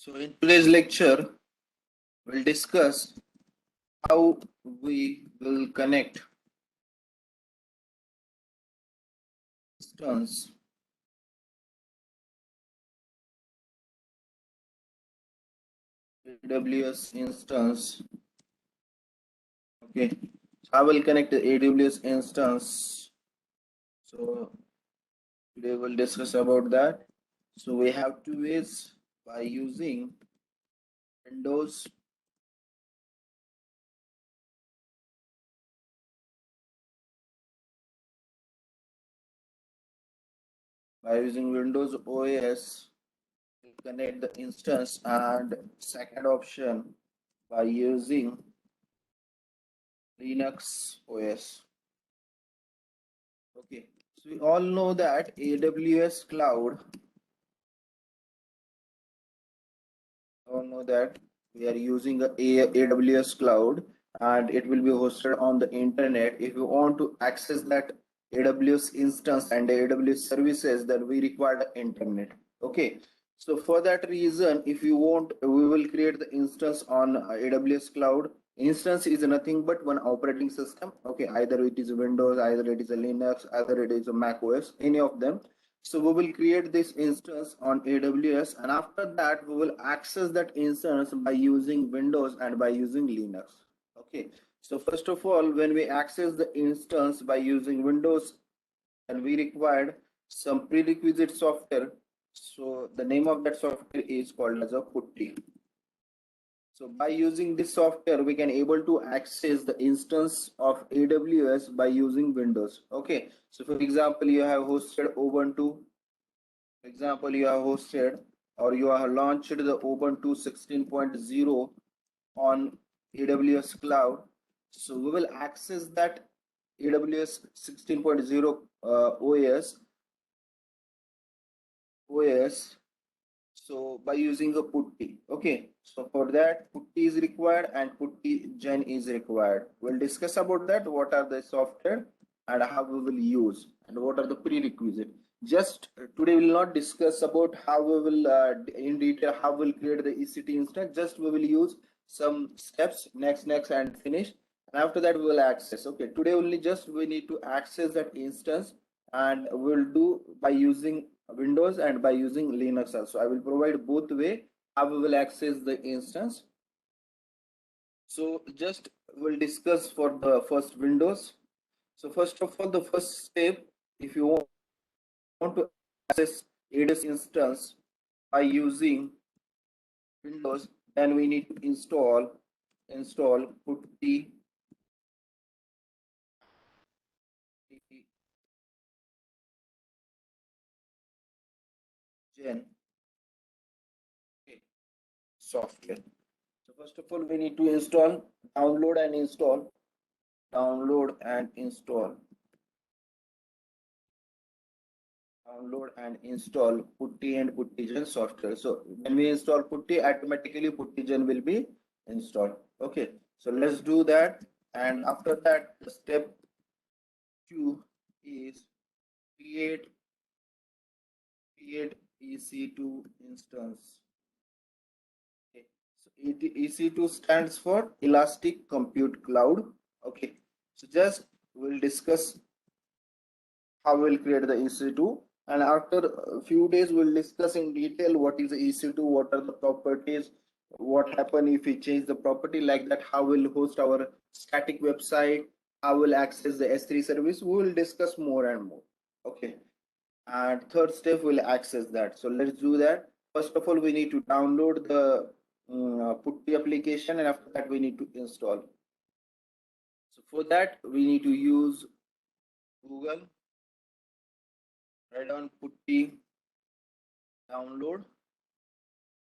So in today's lecture, we'll discuss how we will connect instance AWS instance. Okay, I will connect the AWS instance. So today we'll discuss about that. So we have two ways by using Windows Windows OS to connect the instance, and second option by using Linux OS. Okay, so we all know that all know that we are using AWS cloud, and it will be hosted on the internet. If you want to access that AWS instance and the AWS services, then we require the internet. Okay, so for that reason, if you want, we will create the instance on AWS cloud. Instance is nothing but one operating system. Okay, either it is Windows, either it is a Linux, either it is a Mac OS, any of them. So we will create this instance on AWS, and after that we will access that instance by using Windows and by using Linux. Okay, so first of all, when we access the instance by using Windows, and we required some prerequisite software. So the name of that software is called as a PuTTY. So by using this software, we can able to access the instance of AWS by using Windows. Okay, so for example, you have hosted Ubuntu. For example, you have hosted or you have launched the Ubuntu 16.0 on AWS cloud. So we will access that AWS 16.0 OS. So by using a PuTTY. Okay, so for that PuTTY is required and PuTTY Gen is required. We'll discuss about that, what are the software and how we will use and what are the prerequisite. Just today we will not discuss about how we will in detail how we'll create the EC2 instance. Just we will use some steps, next and finish, and after that we will access. Okay, today only just we need to access that instance, and we'll do by using Windows and by using Linux also. I will provide both way how we will access the instance. So just we'll discuss for the first Windows. So first of all, the first step, if you want to access AWS instance by using Windows, then we need to install PuTTY Gen software. So first of all, we need to download and install download and install PuTTY and PuTTYGen software. So when we install PuTTY, automatically PuTTYGen will be installed. Okay, so let's do that. And after that, the step 2 is create EC2 instance. Okay, so EC2 stands for Elastic Compute Cloud. Okay, so just we'll discuss how we'll create the EC2, and after a few days we'll discuss in detail what is the EC2, what are the properties, what happen if we change the property, like that how we'll host our static website, how we'll access the S3 service. We will discuss more and more. Okay, and third step we'll access that. So let's do that. First of all, we need to download the PuTTY application, and after that we need to install. So for that we need to use Google, write down PuTTY download.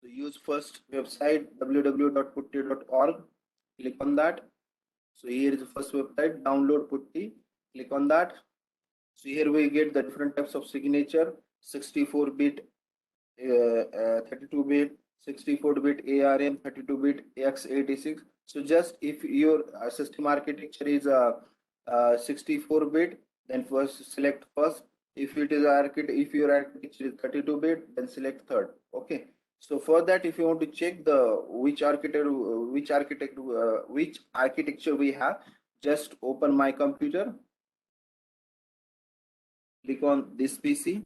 So use first website www.putty.org. Click on that. So here is the first website, download PuTTY. Click on that. So here we get the different types of signature: 64-bit, 32-bit, 64-bit ARM, 32-bit x86. So just if your system architecture is a 64-bit, then first select first. If it is if your architecture is 32-bit, then select third. Okay. So for that, if you want to check the which architecture we have, just open my computer, click on this PC,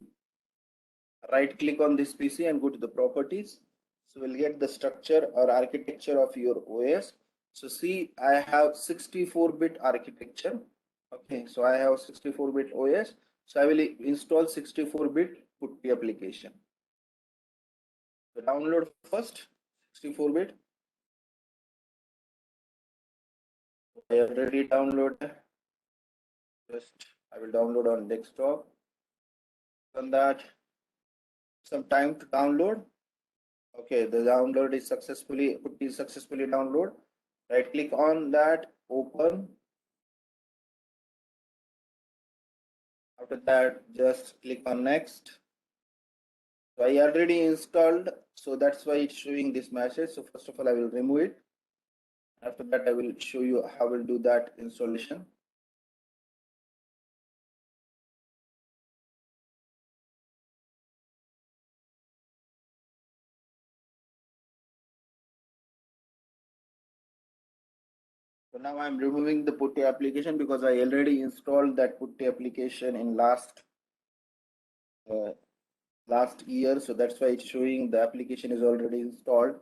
right click on this PC and go to the properties. So we'll get the structure or architecture of your OS. So see, I have 64-bit architecture. Okay, so I have 64-bit OS. So I will install 64-bit putty application. So download first 64-bit. I already downloaded. Just I will download on desktop. On that, some time to download. Okay, the download is successfully download. Right click on that, open. After that, just click on next. So I already installed, so that's why it's showing this message. So first of all, I will remove it. After that, I will show you how we'll do that installation. So now I'm removing the putty application because I already installed that putty application in uh, last year. So that's why it's showing the application is already installed.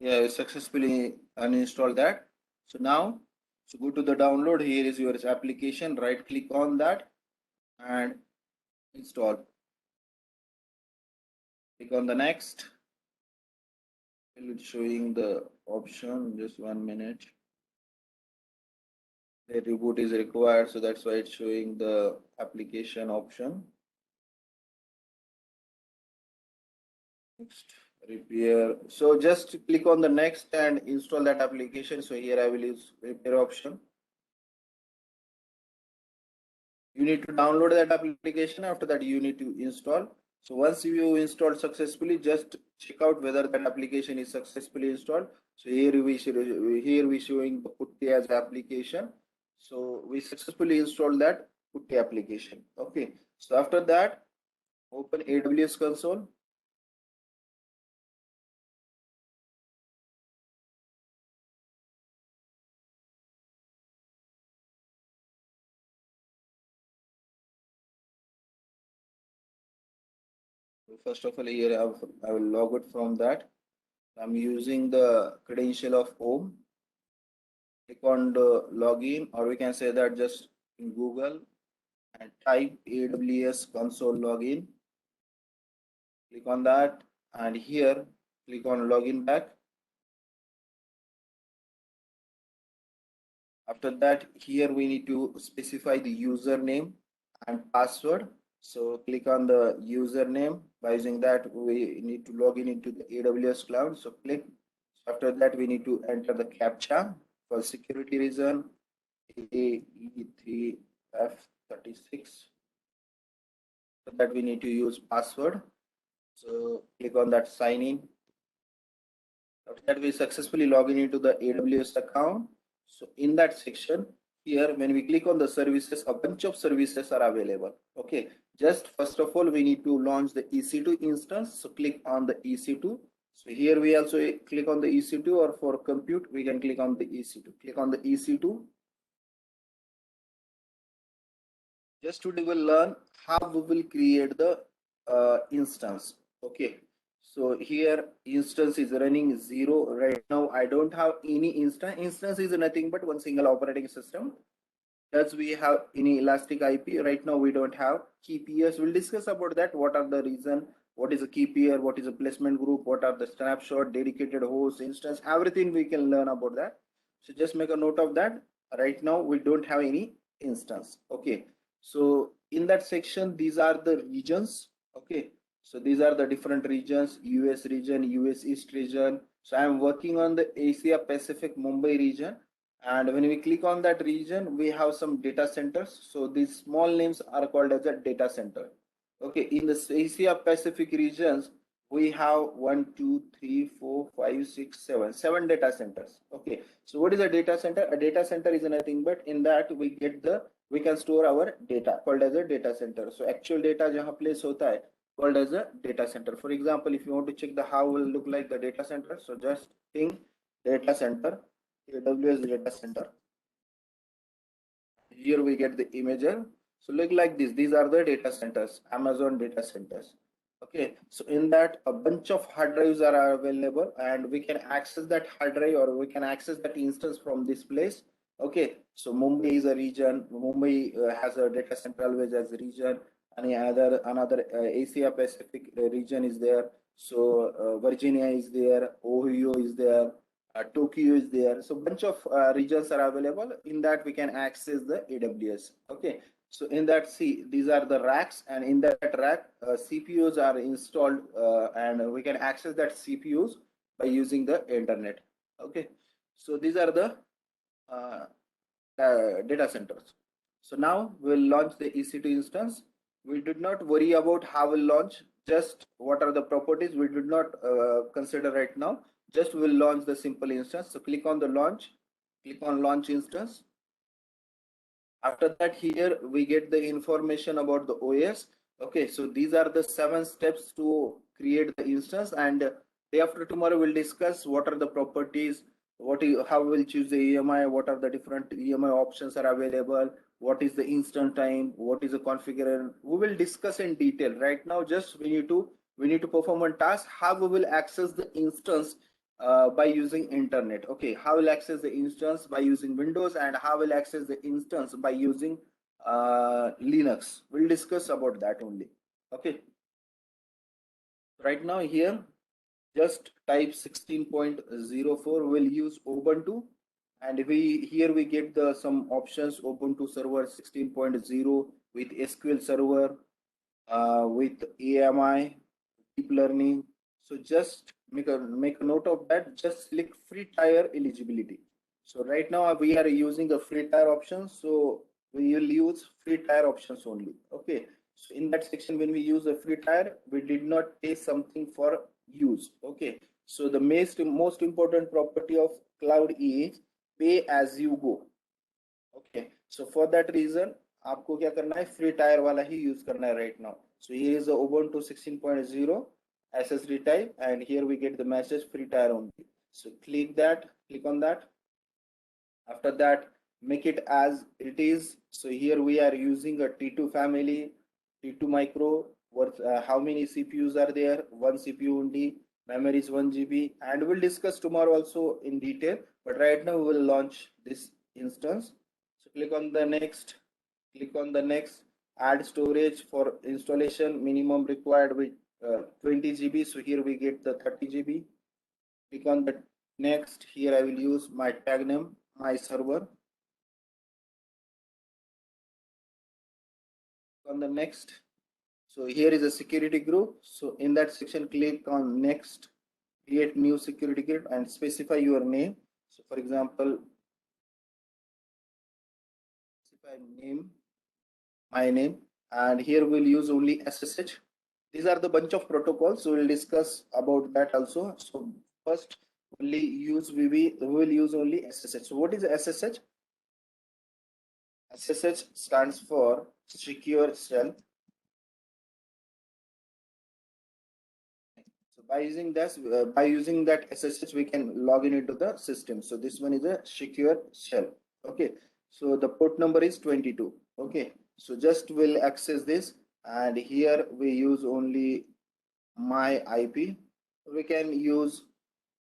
Yeah, I successfully uninstalled that. So now, so go to the download. Here is your application. Right click on that and install. Click on the next. It's showing the option. Just 1 minute. The reboot is required, so that's why it's showing the application option. Next, repair. So just click on the next and install that application. So here I will use repair option. You need to download that application. After that, you need to install. So once you install successfully, just check out whether that application is successfully installed. So here we showing the Putty as application. So we successfully installed that Putty application. Okay. So after that, open AWS console. First of all, here I will log out from that. I'm using the credential of home. Click on the login, or we can say that just in Google and type AWS console login. Click on that, and here click on login back. After that, here we need to specify the username and password. So click on the username. By using that, we need to log in into the AWS cloud. So click. After that, we need to enter the CAPTCHA for security reason. AE3F36. For that, we need to use password. So click on that sign in. After that, we successfully log in into the AWS account. So in that section here, when we click on the services, a bunch of services are available. Okay, just first of all, we need to launch the EC2 instance. So click on the EC2. So here we also click on the EC2, or for compute, we can click on the EC2. Click on the EC2. Just today we'll learn how we will create the instance. Okay, So here instance is running 0 right now. I don't have any instance. Instance is nothing but one single operating system. Does we have any elastic IP? Right now we don't have. Key peers, we'll discuss about that. What are the reason? What is a key peer? What is a placement group? What are the snapshot, dedicated host, instance? Everything we can learn about that. So just make a note of that. Right now we don't have any instance. Okay. So in that section, these are the regions. Okay. So these are the different regions: US region, US East region. So I'm working on the Asia Pacific Mumbai region, and when we click on that region, we have some data centers. So these small names are called as a data center. Okay, in the Asia Pacific regions, we have 1, 2, 3, 4, 5, 6, 7 data centers. Okay, so what is a data center? A data center is nothing but in that we can store our data, called as a data center. So actual data jahan place hota hai, called as a data center. For example, if you want to check the how will look like the data center, so just ping data center, AWS data center. Here we get the imager. So look like this. These are the data centers, Amazon data centers. Okay, so in that a bunch of hard drives are available, and we can access that hard drive or we can access that instance from this place. Okay, so Mumbai is a region. Mumbai has a data center always as a region. Any other another Asia Pacific region is there. So Virginia is there. Ohio is there. Tokyo is there. So bunch of regions are available. In that we can access the AWS. Okay. So in that, see, these are the racks, and in that rack, CPUs are installed, and we can access that CPUs by using the internet. Okay. So these are the uh, data centers. So now we'll launch the EC2 instance. We did not worry about how we'll launch, just what are the properties we did not consider right now. Just we'll launch the simple instance. So click on the launch, click on launch instance. After that, here we get the information about the OS. Okay, so these are the 7 steps to create the instance, and day after tomorrow we'll discuss what are the properties, how we'll choose the EMI, what are the different EMI options are available, what is the instant time, what is the configuration. We will discuss in detail. Right now, just we need to perform a task, how we will access the instance by using internet. Okay, how will access the instance by using Windows, and how will access the instance by using Linux. We'll discuss about that only. Okay, right now here just type 16.04. We'll use Ubuntu, and we here we get the some options: Ubuntu server 16.0 with SQL server, with AMI, deep learning. So just make a note of that. Just select free tier eligibility. So right now we are using a free tier option, so we will use free tier options only. Okay, so in that section, when we use a free tier, we did not pay something for use. Okay, so the most important property of cloud is pay as you go. Okay, so for that reason आपको क्या करना है, free tier वाला ही use करना है right now. So here is the Ubuntu 16.0 SSD type, and here we get the message free tier only. So click on that. After that, make it as it is. So here we are using a T2 family, T2 micro. How many CPUs are there? One CPU only. Memory is 1 GB, and we'll discuss tomorrow also in detail. But right now we will launch this instance. So click on the next. Click on the next. Add storage for installation. Minimum required with 20 GB. So here we get the 30 GB. Click on the next. Here I will use my tag name, my server. On the next, so here is a security group. So in that section, click on next, create new security group, and specify your name. So for example, specify name, my name, and here we'll use only SSH. These are the bunch of protocols, so we'll discuss about that also. So first, only use we will use only SSH. So what is SSH? SSH stands for secure shell. So by using that SSH, we can log in into the system. So this one is a secure shell. Okay. So the port number is 22. Okay. So just will access this, and here we use only my IP. we can use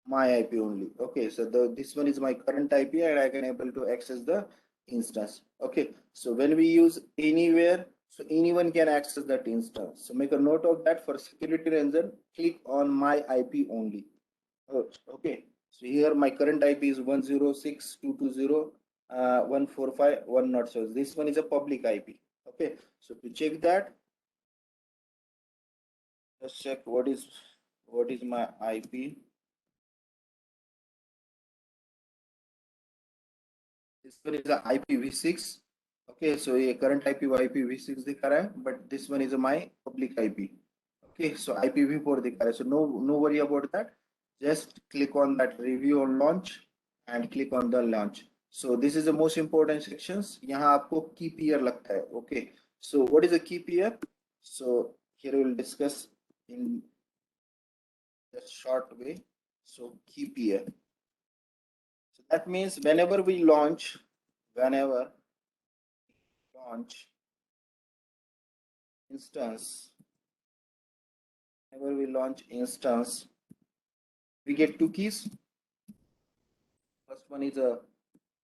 my IP only. Okay, so this one is my current IP and I can able to access the instance. Okay, so when we use anywhere, so anyone can access that instance. So make a note of that. For security reason, click on my IP only. Oh, okay, so here my current IP is 106.220.145.107. So this one is a public IP. Okay, so to check that, let's check what is my IP. This one is a IPv6. Okay, so ये current IP वो IPv6 दिखा रहा है, but this one is my public IP. Okay, so IPv4 दिखा रहा है. So no worry about that. Just click on that review on launch and click on the launch. So this is the most important sections. यहाँ आपको key pair लगता है. Okay, so what is a key pair? So here we will discuss in a short way. So key pair. So that means whenever launch instance, whenever we launch instance, we get two keys. First one is a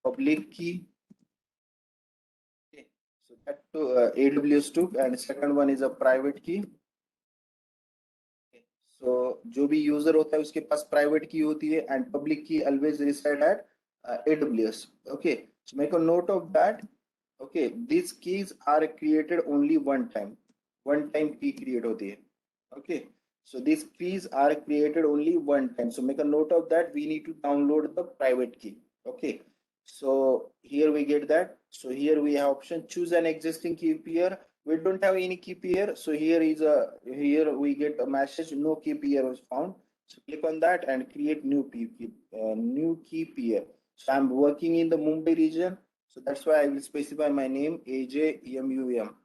public key. Okay, so that AWS took, and second one is a private key. Okay, so जो भी user होता है उसके पास private key होती है and public key always reside at AWS. Okay, so make a note of that. Okay, these keys are created only one time. One time key create होती है. Okay, so these keys are created only one time. So make a note of that. We need to download the private key. Okay, so here we get that. So here we have option choose an existing key pair. We don't have any key pair. So here we get a message no key pair was found. So click on that and create new key pair. So I'm working in the Mumbai region. So that's why I will specify my name AJMUM.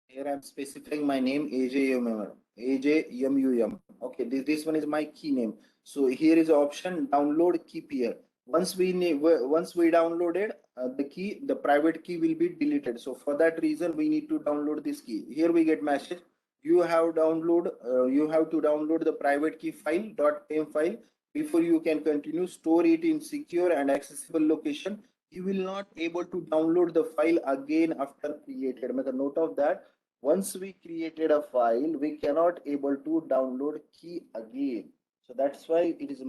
Here I'm specifying my name AJMUM. Okay, this one is my key name. So here is the option download key pair. Once we downloaded the key, the private key will be deleted. So for that reason, we need to download this key. Here we get message. You have to download the private key file .pem file before you can continue. Store it in secure and accessible location. You will not able to download the file again after created. Make a note of that. Once we created a file, we cannot able to download key again. So that's why it's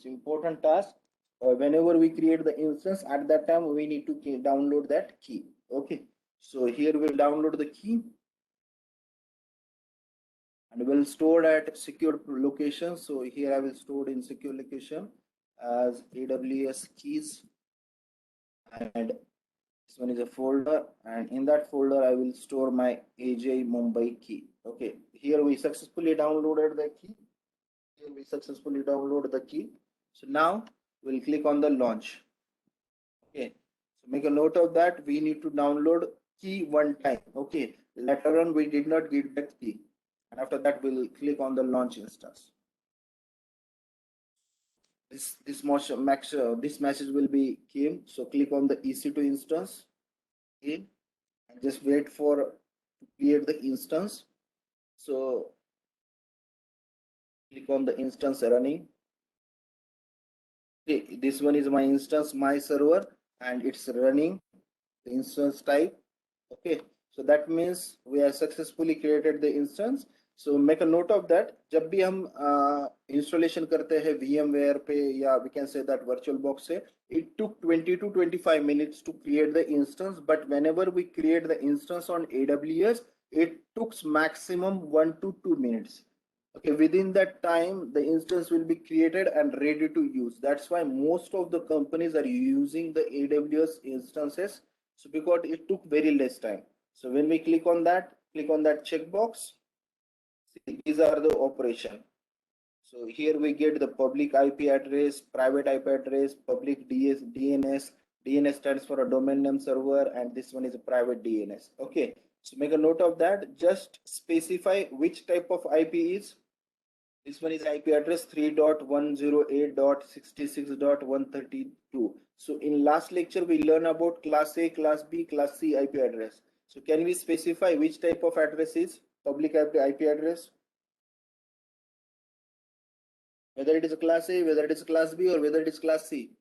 important task. Whenever we create the instance, at that time we need to download that key. Okay, so here we'll download the key and we'll store at secure location. So here I will store in secure location as AWS keys, and this one is a folder, and in that folder I will store my AJ Mumbai key. Okay, here we successfully downloaded the key. Here we successfully download the key. So now we'll click on the launch. Okay, so make a note of that. We need to download key one time. Okay, later on we did not get that key, and after that we'll click on the launch instance. This message will be came. So click on the EC2 instance. Okay, and just wait for to create the instance. So click on the instance running. Okay, this one is my instance, my server, and it's running the instance type. Okay, so that means we have successfully created the instance. So make a note of that. जब भी हम installation करते हैं VMware पे या we can say that VirtualBox से, it took 20 to 25 minutes to create the instance. But whenever we create the instance on AWS, it took maximum 1 to 2 minutes. Okay, within that time the instance will be created and ready to use. That's why most of the companies are using the AWS instances. So because it took very less time. So when we click on that checkbox, see, these are the operation. So here we get the public IP address, private IP address, public DNS. DNS stands for a domain name server, and this one is a private DNS. Okay, so make a note of that. Just specify which type of IP is. This one is IP address 3.108.66.132. So in last lecture, we learn about class A, class B, class C IP address. So can we specify which type of address is public IP address? Whether it is a class A, whether it is class B, or whether it is class C.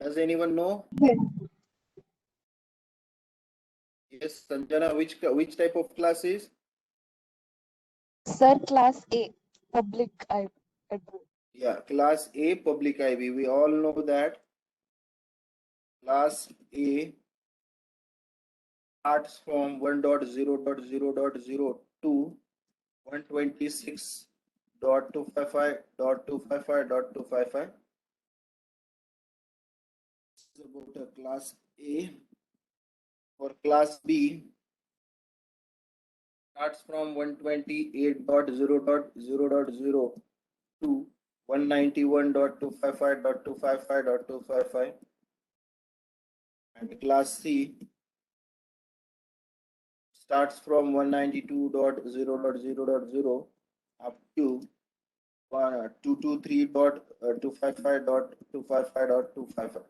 Does anyone know? Yes, Sanjana, which type of class is? Sir, class A, public IP address. Yeah, class A public IP. We all know that class A starts from 1.0.0.0 to 126.255.255.255. This is about a class A. For class B, starts from 128.0.0.0 to 191.255.255.255, and class C starts from 192.0.0.0 up to 223.255.255.255.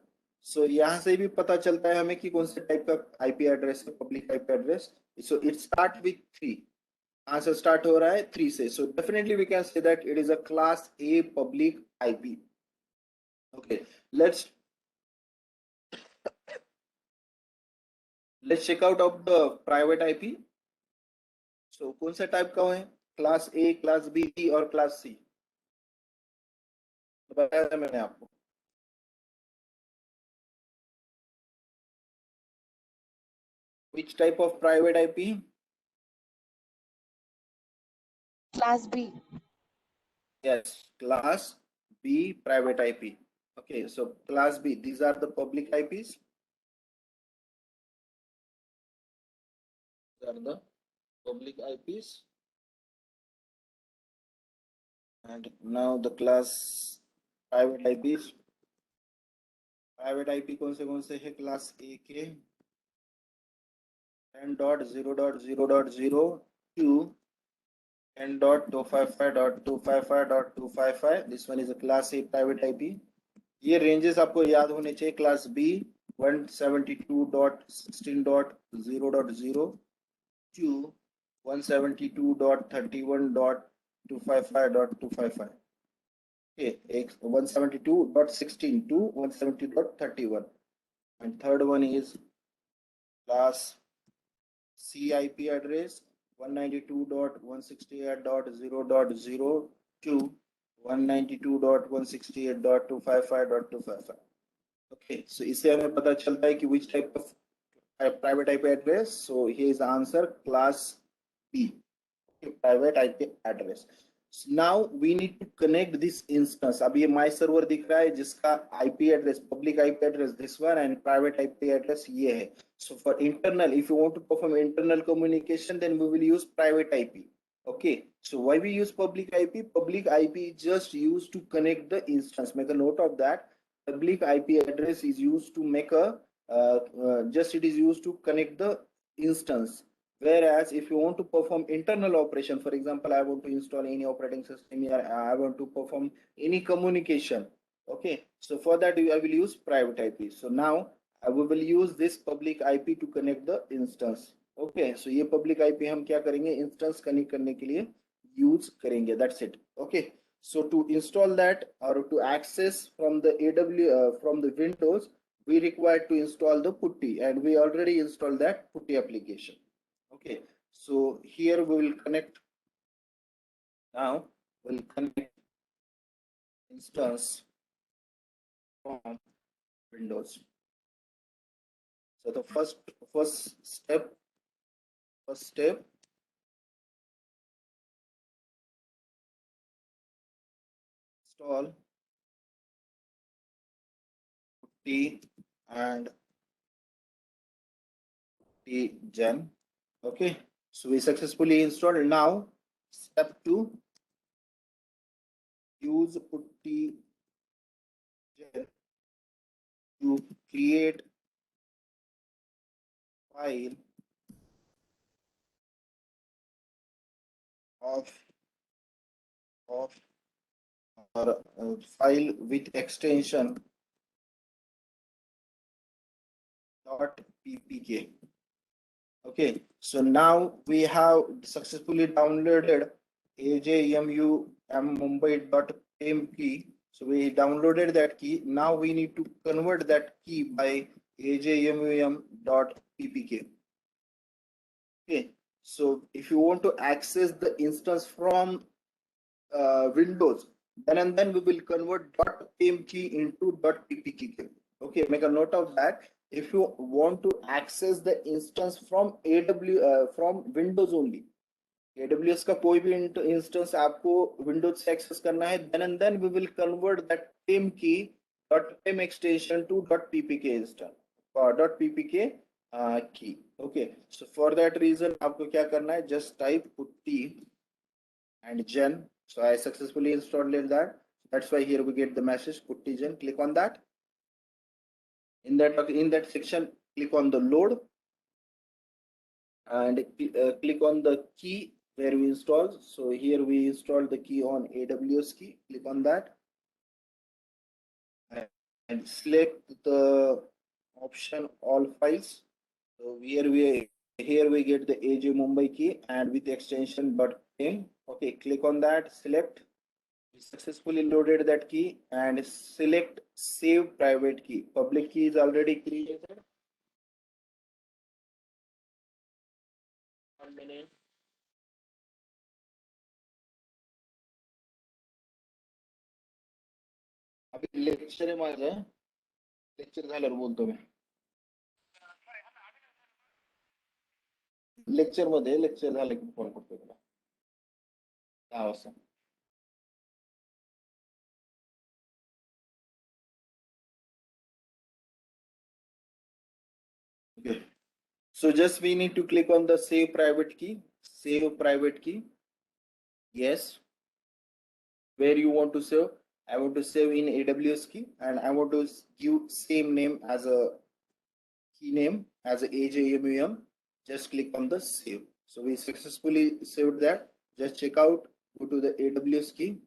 सो यहाँ से भी पता चलता है हमें कि कौन से टाइप का आईपी एड्रेस है public IP address. So it start with 3. कहाँ से स्टार्ट हो रहा है 3 से. So definitely we can say that it is a class A public IP. Okay, let's check out of the private IP. So कौन सा type का है? क्लास ए, क्लास बी और क्लास सी. बताया था मैंने आपको. Which type of private IP? Class B. Yes, class B private IP. Okay, so class B, these are the public IPs. These are the public IPs. And now the class private IPs. Private IP कौन से है class A के? 10.0.0.0 to 10.255.255.255. This one is a class A private IP. ये ranges आपको याद होने चाहिए. Class B 172.16.0.0 to 172.31.255.255. okay, 172.16 to 172.31. and third one is class C IP address 192.168.0.0 to 192.168.255.255. Okay, so इसे हमें पता चलता है कि which type of private IP address. So here is the answer, class B. Okay, private IP address. So now we need to connect this instance. अब ये my server दिख रहा है जिसका IP address, public IP address this one, and private IP address ये है. So for internal, if you want to perform internal communication, then we will use private IP. Okay, so why we use public IP? Public IP is just used to connect the instance. Make a note of that. Public IP address is used to make a just it is used to connect the instance. Whereas if you want to perform internal operation, for example, I want to install any operating system here, I want to perform any communication. Okay, so for that I will use private IP. So now we will use this public IP to connect the instance. Okay, so ये public IP हम क्या करेंगे? Instance connect करने के लिए use करेंगे. That's it. Okay, so to install that or to access from the from the Windows, we require to install the putty, and we already installed that putty application. Okay, so here we will connect. Now we'll connect instance from Windows. So the first step install putty and putty gen. Okay, so we successfully installed. Now step 2, use putty gen to create file of of our file with extension .ppk. Okay, so now we have successfully downloaded ajmum.mumbai.pem key. So we downloaded that key. Now we need to convert that key by ajmum.ppk. Okay, so if you want to access the instance from Windows, then and then we will convert .pem key into .ppk key. Okay, make a note of that. If you want to access the instance from from Windows only, AWS का कोई भी instance आपको Windows से access करना है, then and then we will convert that pem key .pem extension to .ppk instance .ppk key. Okay, so for that reason आपको क्या करना है, just type putty and gen. So I successfully installed that. That's why here we get the message putty gen. Click on that. In that section, click on the load and click on the key where we install. So here we install the key on AWS key. Click on that and select the option all files. So here we get the AJ Mumbai key and with extension .pem. Okay, click on that, select. We successfully loaded that key and select save private key. Public key is already created. 1 minute. अभी lecture आहे माझं, lecture झाल्यावर बोलतो मी. Lecture झालं की phone करतो तुला 10 वाजता. Okay. So just we need to click on the save private key. Save private key. Yes. Where you want to save? I want to save in AWS key and I want to give same name as a key name as a AJMUM. Just click on the save. So we successfully saved that. Just check out, go to the AWS key.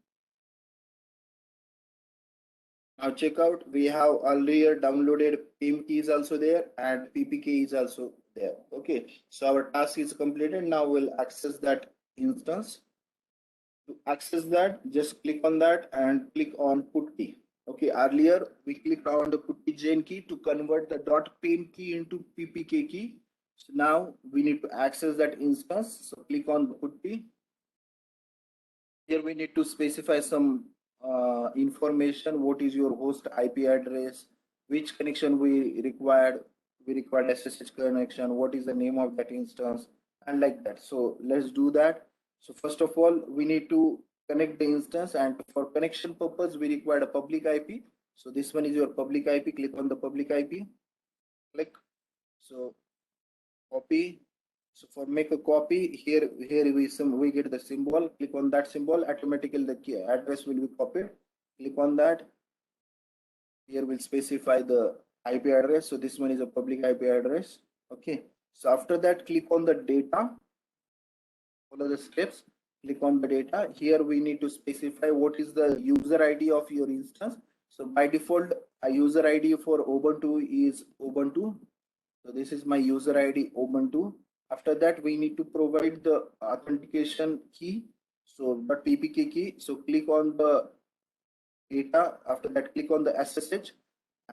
Now check out, we have earlier downloaded PIM key is also there and PPK is also there. Okay, so our task is completed. Now we'll access that instance. To access that, just click on that and click on putty. Okay, earlier we clicked on the putty gen key to convert the .pem key into PPK key. So now we need to access that instance. So click on the putty. Here we need to specify some information. What is your host IP address? Which connection we required? We required SSH connection. What is the name of that instance? And like that. So let's do that. So first of all, we need to connect the instance, and for connection purpose, we require a public IP. So this one is your public IP. Click on the public IP. Click. So copy. So for make a copy, here we get the symbol. Click on that symbol. Automatically the key address will be copied. Click on that. Here we'll specify the IP address. So this one is a public IP address. Okay. So after that, click on the data. Follow the steps. Click on the data. Here we need to specify what is the user ID of your instance. So by default, a user ID for Ubuntu is Ubuntu. So this is my user ID Ubuntu. After that, we need to provide the authentication key. So the PPK key. So click on the data. After that, click on the SSH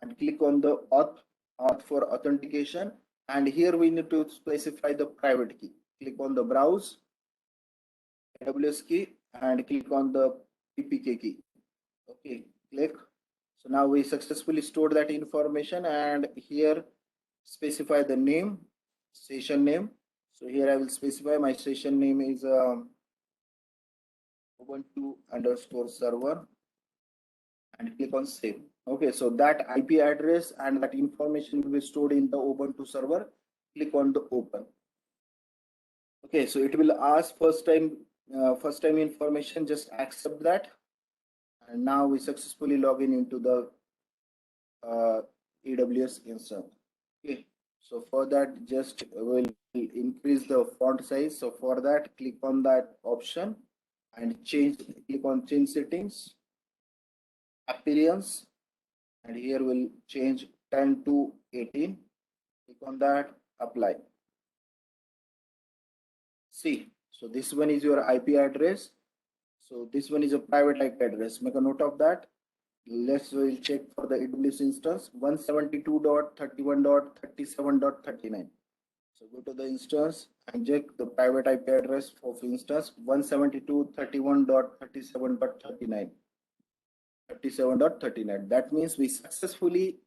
and click on the auth for authentication. And here we need to specify the private key. Click on the browse AWS key and click on the PPK key. Okay, click. So now we successfully stored that information, and here specify the name, session name. So here I will specify my session name is Ubuntu underscore server and click on save. Okay, so that IP address and that information will be stored in the Ubuntu server. Click on the open. Okay, so it will ask first time information, just accept that. And now we successfully log in into the AWS instance. Okay, so for that, just will increase the font size. So for that, click on that option and click on change settings, appearance, and here we'll change 10 to 18. Click on that, apply. See, so this one is your IP address. So this one is a private IP address. Make a note of that. We'll check for the AWS instance 172.31.37.39. So go to the instance and check the private IP address of instance 172.31.37.39. 37.39. That means we successfully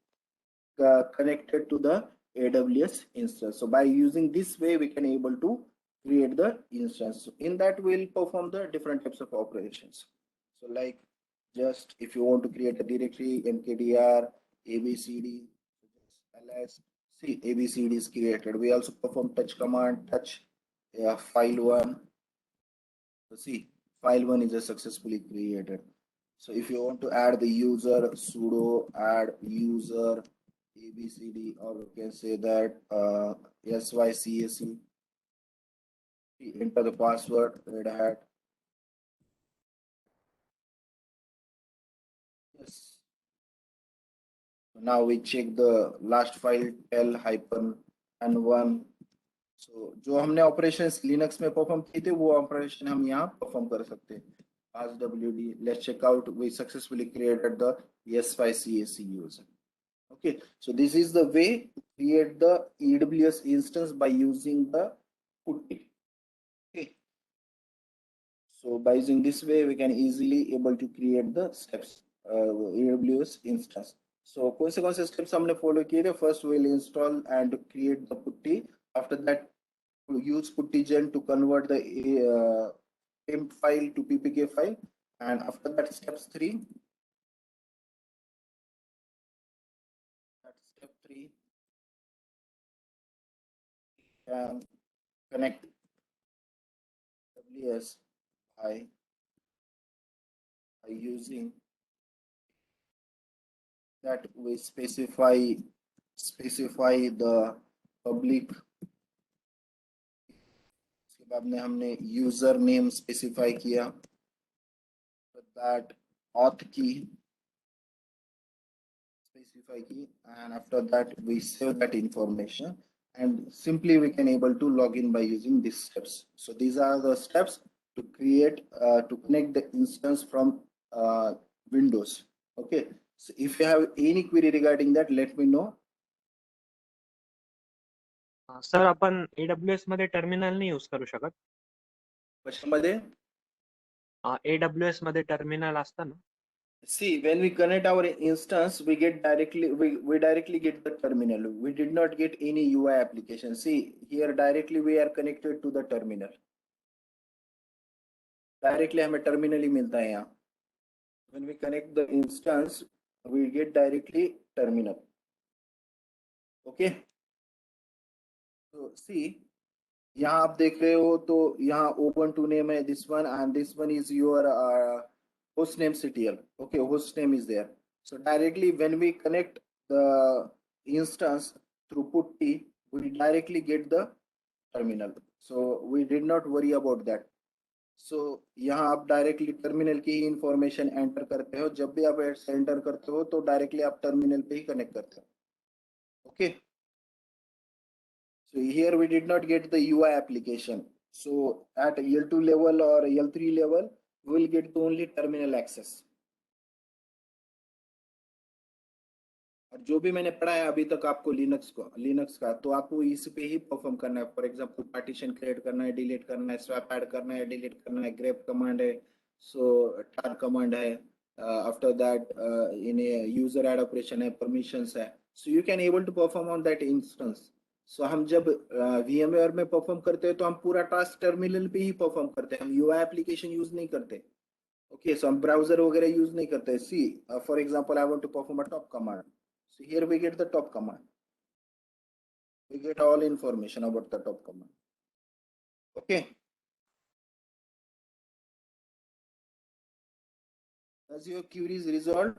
connected to the AWS instance. So by using this way, we can able to create the instance. So in that, we'll perform the different types of operations. So like just if you want to create a directory, mkdir, abcd, ls, see abcd is created. We also perform touch command, touch file1. So see, file1 is successfully created. So if you want to add the user, sudo add user abcd, or you can say that sycac, enter the password, red hat. Yes. Now we check the last file tel hyphen n1. So जो हमने operations Linux में perform किए थे वो operation हम यहाँ perform कर सकते हैं. RWD, let's check out. We successfully created the sycac user. Okay, so this is the way to create the AWS instance by using the putty. Okay, so by using this way, we can easily able to create the steps AWS instance. So कौन से steps हमने follow किए थे? First, we'll install and create the putty. After that, we'll use puttygen to convert the temp file to PPK file. And after that, steps 3. That's step 3. And connect AWS by using that we specify the public. इसके बाद में हमने user name specify किया, that auth key specify key, and after that we save that information, and simply we can able to log in by using these steps. So these are the steps to create to connect the instance from Windows. Okay, so if you have any query regarding that, let me know. Sir आपण AWS मध्ये terminal नाही use करू शकत. कशामध्ये? AWS मध्ये terminal असतं ना. See, when we connect our instance, we get directly we directly get the terminal. We did not get any UI application. See, here directly we are connected to the terminal. Directly हमें terminal ही मिलता है यहाँ. When we connect the instance, we get directly terminal. Okay. So see, यहाँ आप देख रहे हो तो यहाँ Ubuntu name है this one, and this one is your host name CTL. Okay, host name is there. So directly when we connect the instance through putty, we directly get the terminal. So we did not worry about that. So यहाँ आप directly terminal की ही information enter करते हो. जब भी आप enter करते हो तो डायरेक्टली आप टर्मिनल पे ही कनेक्ट करते हो. Okay, so here we did not get the UI application. So at L2 level or L3 level, we will get the only terminal access. और जो भी मैंने पढ़ा है अभी तक आपको लिनक्स का, तो आपको इस पे ही परफॉर्म करना है. फॉर एग्जांपल पार्टीशन क्रिएट करना है, डिलीट करना है, स्वैप ऐड करना है, डिलीट करना है, ग्रेप कमांड है, सो tar कमांड है, after that in user add operation है, परमिशंस है. So you can able to perform on that instance. So हम जब VMware में परफॉर्म करते हैं तो हम पूरा टास्क टर्मिनल पे ही परफॉर्म करते हैं. हम UI एप्लीकेशन यूज नहीं करते. ओके, सो हम ब्राउजर वगैरह यूज नहीं करते. See for example I want to perform a top command. So here we get the top command. We get all information about the top command. Okay. Does your queries resolved?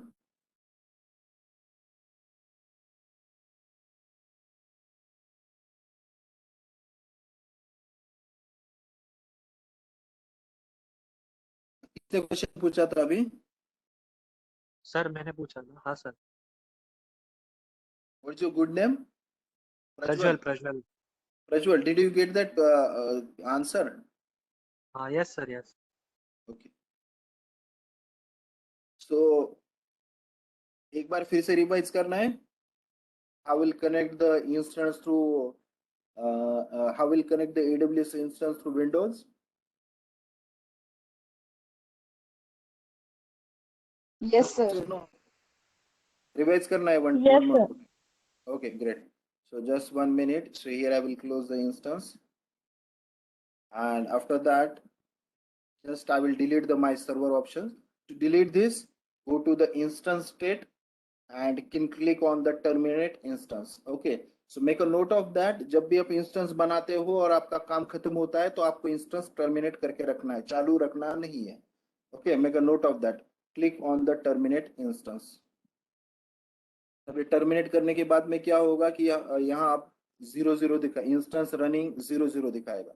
किसने question पूछा था अभी? Sir मैंने पूछा था, हाँ sir. What's your good name? Prajwal Prajwal. Prajwal. Prajwal, did you get that answer? हाँ yes sir yes. Okay. So एक बार फिर से रिवाइज करना है. How will connect the instance through how will connect the AWS instance through Windows? Yes, sir. So no. Revise करना है one Yes, more. sir. Okay, great. So just 1 minute. So here I will close the instance, and after that, just I will delete the my server options. To delete this, go to the instance state and can click on the terminate instance. Okay, so make a note of that. जब भी आप instance बनाते हो और आपका काम खत्म होता है तो आपको इंस्टेंस टर्मिनेट करके रखना है, चालू रखना नहीं है. Okay, make a note of that. Click on the terminate instance. अभी टर्मिनेट करने के बाद में क्या होगा कि यहाँ आप 00 दिखा, इंस्टेंस रनिंग 00 दिखाएगा.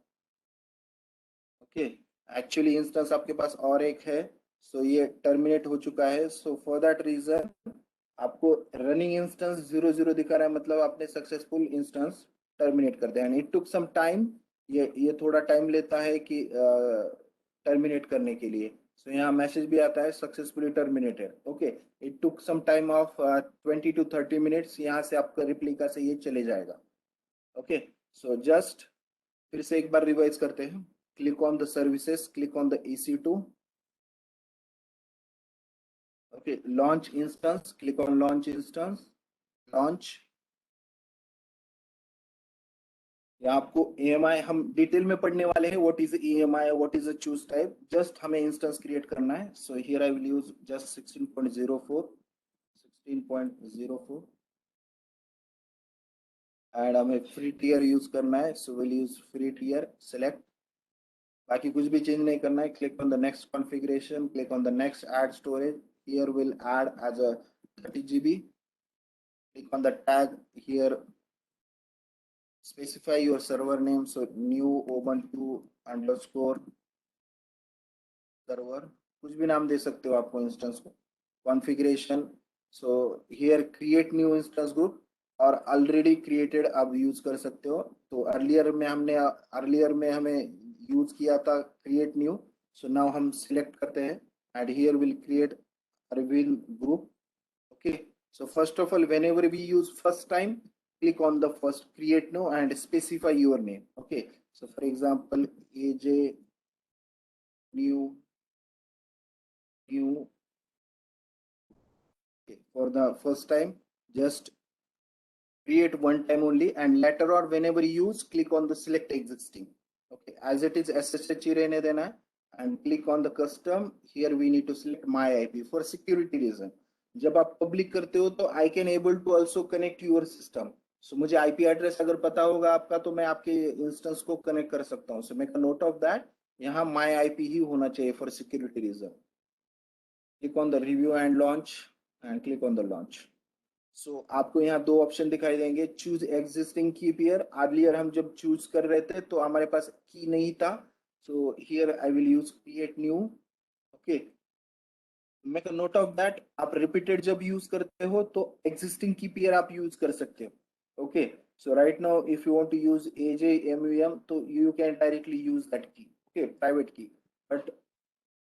ओके, एक्चुअली इंस्टेंस आपके पास और एक है, सो ये टर्मिनेट हो चुका है. सो फॉर दैट रीजन आपको रनिंग इंस्टेंस 00 दिखा रहा है, मतलब आपने सक्सेसफुल इंस्टेंस टर्मिनेट कर दिया. And it took some time, ये थोड़ा टाइम लेता है कि टर्मिनेट करने के लिए. सो यहाँ मैसेज भी आता है successfully terminated. Okay, it took some time of 20 to 30 minutes. यहाँ से आपका रिप्लिका से ये चले जाएगा. ओके, सो जस्ट फिर से एक बार रिवाइज करते हैं. Click on the services, click on the EC2. Okay, launch instance, click on launch instance, launch. यहाँ आपको EMI हम डिटेल में पढ़ने वाले हैं. What is EMI, what is a choose type? Just हमें इंस्टेंस क्रिएट करना है. So here I will use just 16.04, 16.04, and हमें फ्री टियर यूज करना है. So we'll use free tier. Select. बाकी कुछ भी चेंज नहीं करना है. Click on the next configuration, click on the next add storage. Here we'll add as a 30 GB. Click on the tag here, specify your server name. So new ubuntu underscore server, कुछ भी नाम दे सकते हो आपको instance को. Configuration, so here create new instance group, और already created आप use कर सकते हो. तो अर्लियर में हमें यूज किया था क्रिएट न्यू. सो नाउ हम सिलेक्ट करते हैं and here will create reveal group. Okay, so first of all, whenever we use first time, click on the first create now and specify your name. Okay, so for example, AJ new. Okay, for the first time, just create one time only, and later or whenever you use, click on the select existing. Okay, as it is SSH ही रहने देना है, and click on the custom. Here we need to select my IP for security reason. जब आप public करते हो तो I can able to also connect your system. So मुझे IP address अगर पता होगा आपका तो मैं आपके इंस्टेंस को कनेक्ट कर सकता हूँ. So make a note of that. यहाँ my IP ही होना चाहिए for security reason. Click on the review and launch and click on the launch. So आपको यहाँ दो ऑप्शन दिखाई देंगे. चूज एग्जिस्टिंग की पेयर. अर्लियर हम जब चूज कर रहे थे तो हमारे पास की नहीं था. So here I will use create new. Okay, make a note of that. आप रिपीटेड जब यूज करते हो तो एग्जिस्टिंग की पेयर आप यूज कर सकते हो. Okay, so right now if you want to use AJMUM तो you can directly use that की. ओके, प्राइवेट की. बट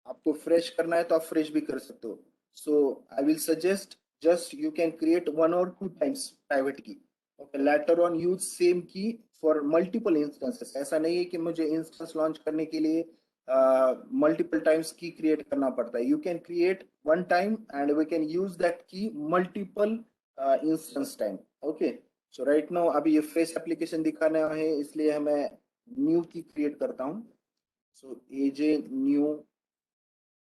आपको फ्रेश करना है तो आप फ्रेश भी कर सकते हो. So I will suggest just you can create 1 or 2 times private key. Okay, later on use same key for multiple instances. ऐसा नहीं है कि मुझे इंस्टेंस लॉन्च करने के लिए मल्टीपल टाइम्स की क्रिएट करना पड़ता है. You can create one time and we can use that key multiple instance time. Okay, so right now अभी ये फ्रेश एप्लीकेशन दिखाना है इसलिए मैं न्यू की क्रिएट करता हूँ. सो AJ न्यू,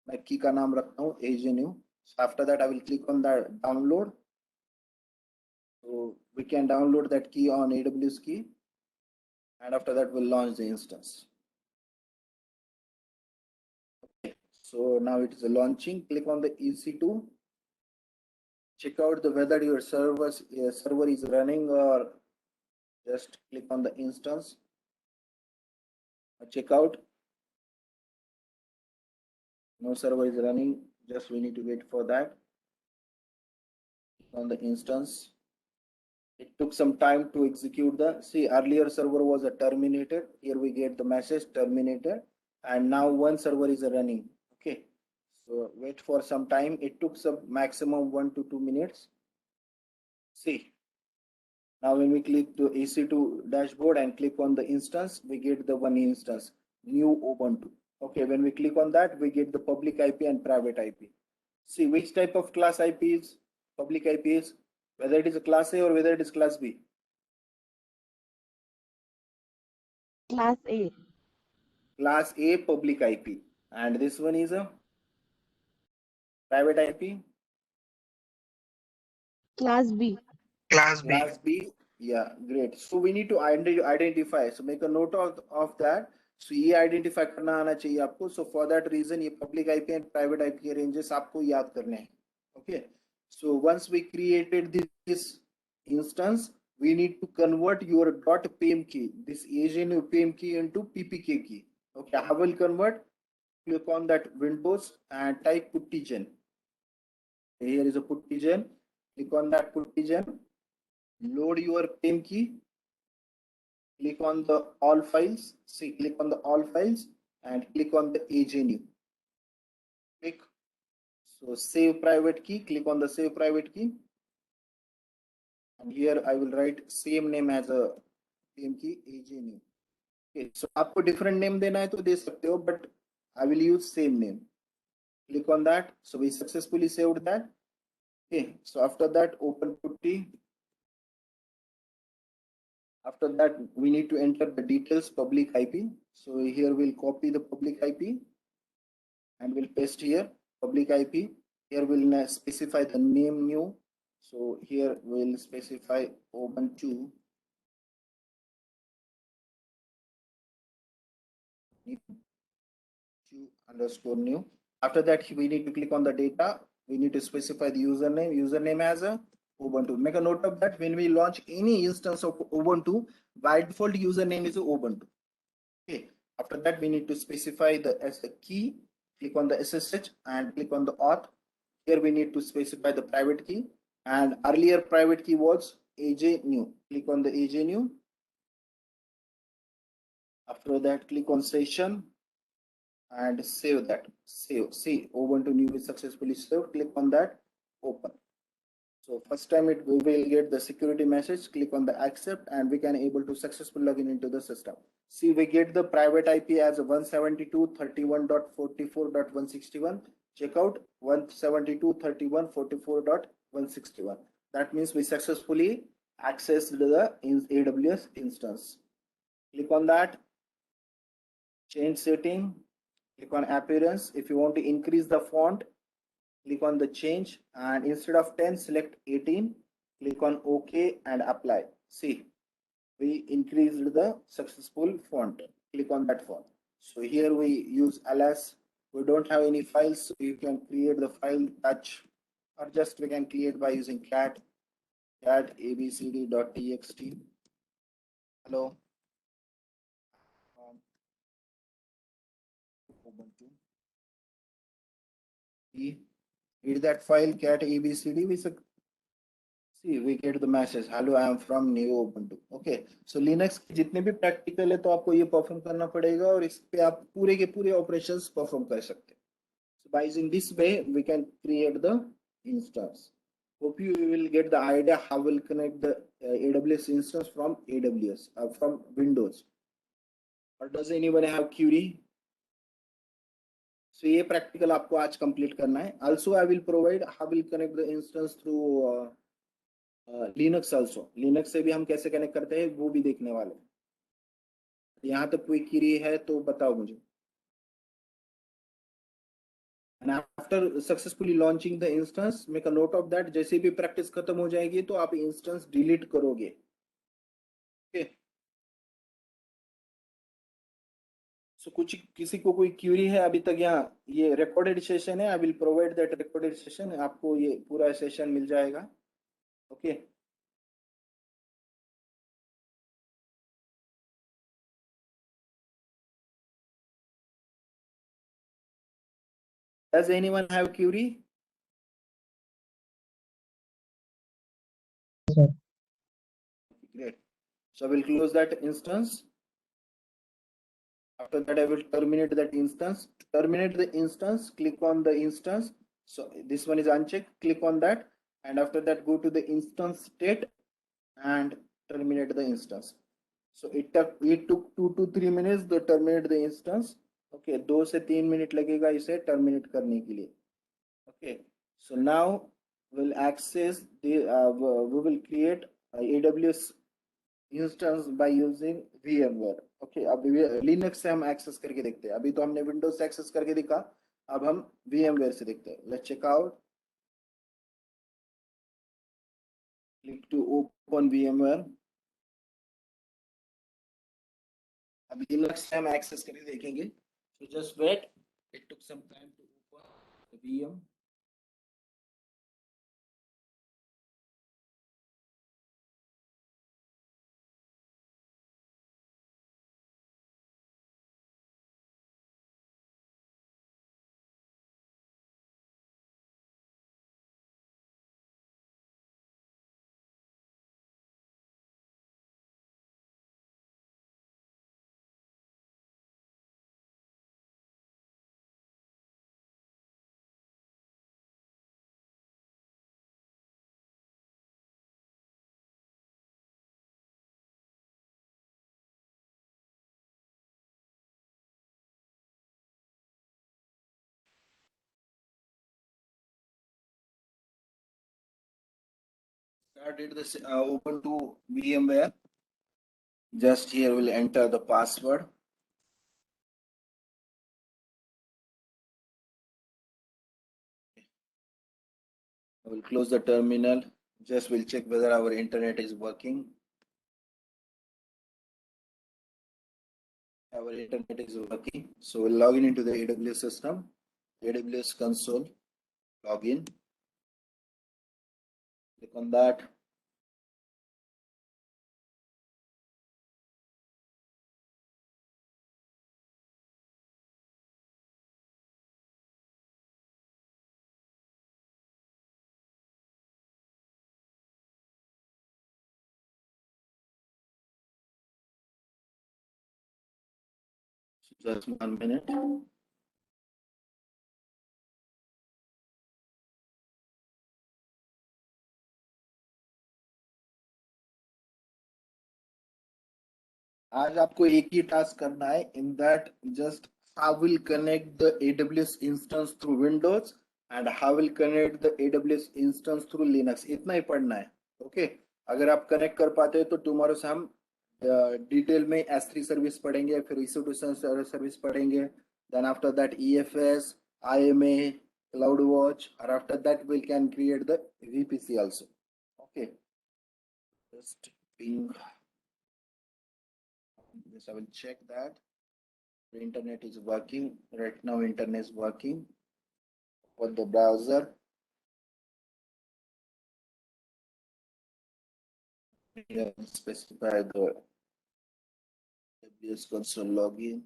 मैं की का नाम रखता हूँ AJ new. So after that, I will click on the download. So we can download that key on AWS key, and after that, we'll launch the instance. Okay. So now it is launching. Click on the EC2. Check out the whether your server is running, or just click on the instance. Check out. No server is running. Just we need to wait for that. On the instance, it took some time to execute the, see, earlier server was a terminated. Here we get the message terminated, and now one server is running. Okay, so wait for some time. It took some maximum 1 to 2 minutes. See, now when we click to EC2 dashboard and click on the instance, we get the one instance, new Ubuntu. Okay, when we click on that, we get the public IP and private IP. See which type of class IP is public IP is, whether it is a class A or whether it is class B. Class A. Class A public IP, and this one is a private IP. Class B. Class B. Yeah, great. So we need to identify. So make a note of that. So ये identify करना आना चाहिए आपको. So for that reason ये public IP and private IP ranges आपको याद करने हैं. Okay. So once we created this instance, we need to convert your .pem key, this agent pem key, into ppk key. Okay, how will convert? Click on that Windows and type puttigen. Here is a puttigen. Click on that puttigen. Load your PEM key. Click on the all files. See, click on the all files and click on the agenu. Click. So save private key. Click on the save private key. And here I will write same name as a PEM key agenu. Okay. So आपको different name देना है तो दे सकते हो, but I will use same name. Click on that. So we successfully saved that. Okay. So after that, open putty. After that, we need to enter the details public IP. So here we'll copy the public IP and we'll paste here public IP. Here we'll specify the name new. So here we'll specify Ubuntu underscore new. After that, we need to click on the data. We need to specify the username as a Ubuntu. Make a note of that. When we launch any instance of Ubuntu, by default username is Ubuntu. Okay. After that, we need to specify the as a key. Click on the SSH and click on the auth. Here we need to specify the private key, and earlier private key was AJ new. Click on the AJ new. After that, click on session and save that. Save. See, Ubuntu new is successfully saved. Click on that. Open. So first time we will get the security message. Click on the accept and we can able to successfully login into the system. See, we get the private IP as 172.31.44.161. Check out 172.31.44.161. That means we successfully accessed the AWS instance. Click on that. Change setting. Click on appearance. If you want to increase the font, click on the change, and instead of 10 select 18. Click on OK and apply. See, we increased the successful font. Click on that font. So here we use ls. We don't have any files, so you can create the file touch, or just we can create by using cat abcd.txt. Hello. Ubuntu. Read that file cat abcd. See, we get the message, hello, I am from new Ubuntu. Okay, so Linux जितने भी practical है तो आपको ये perform करना पड़ेगा और इस पे आप पूरे के पूरे ऑपरेशंस परफॉर्म कर सकते हैं. So by using this way, we can create the instance. Hope you will get the idea how we'll connect the AWS instance from AWS from Windows. Or does anyone have query? So ये practical आपको आज complete करना है. Also, I will provide how we'll connect the instance through Linux also. Linux से भी हम कैसे connect करते हैं वो भी देखने वाले. यहाँ तक कोई क्वेरी है तो बताओ मुझे. And after successfully launching the instance, make a note of that. जैसे भी प्रैक्टिस खत्म हो जाएगी तो आप इंस्टेंस डिलीट करोगे. ओके. सो कुछ किसी को कोई क्वेरी है अभी तक? यहाँ ये रिकॉर्डेड सेशन है. I will provide that recorded session. आपको ये पूरा सेशन मिल जाएगा. Okay. Does anyone have query? Sir. Great. So I will close that instance. After that, I will terminate that instance. To terminate the instance, click on the instance. So this one is unchecked. Click on that, and after that, go to the instance state and terminate the instance. So it took 2 to 3 minutes to terminate the instance. Okay, 2 से 3 minute लगेगा इसे terminate करने के लिए. Okay, so now we'll access the we will create AWS instance by using VMware. Okay, अब Linux से हम access करके देखते हैं. अभी तो हमने Windows से access करके दिखा. अब हम VMware से देखते हैं. Let's check out. Click to open VMware. अब Linux से हम access करके देखेंगे. So just wait. It took some time to open the VM. Started this open to VMware. Just here we'll enter the password. I will close the terminal. Just will check whether our internet is working. Our internet is working. So we'll log in into the AWS system, AWS console, login. Click on that. Just 1 minute. आज आपको एक ही task करना है. In that, just how will connect the AWS instance through Windows and how will connect the AWS instance through Linux. इतना ही पढ़ना है. Okay. अगर आप कनेक्ट कर पाते हैं तो tomorrow से हम डिटेल में S3 सर्विस पढ़ेंगे, फिर EC2 सर्विस पढ़ेंगे. Then after that EFS, IMA, CloudWatch, or after that we can create the VPC also. Okay. Just ping. Yes, I will check that the internet is working. Right now internet is working for the browser. Yeah, specify the AWS console login.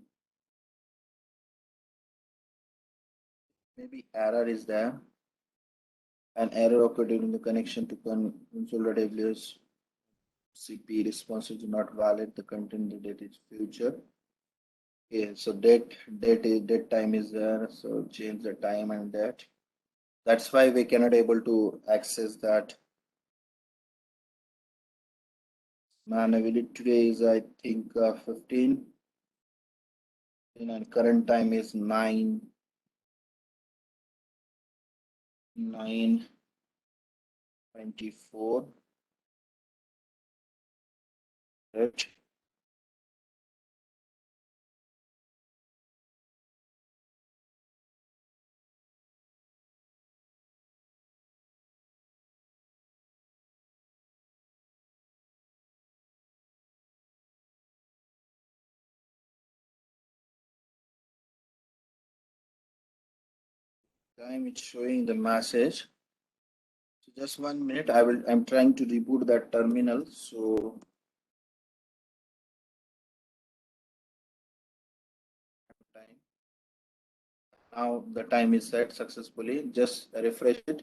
Maybe error is there. An error occurred during the connection to console.aws. CP response is not valid. The content the date is future. Okay, so date time is there. So change the time and date. That's why we cannot able to access that. Man, availability today is I think 15. And current time is 9:24. Right. Time it's showing the message. So just 1 minute. I'm trying to reboot that terminal. So time. Now the time is set successfully. Just refresh it.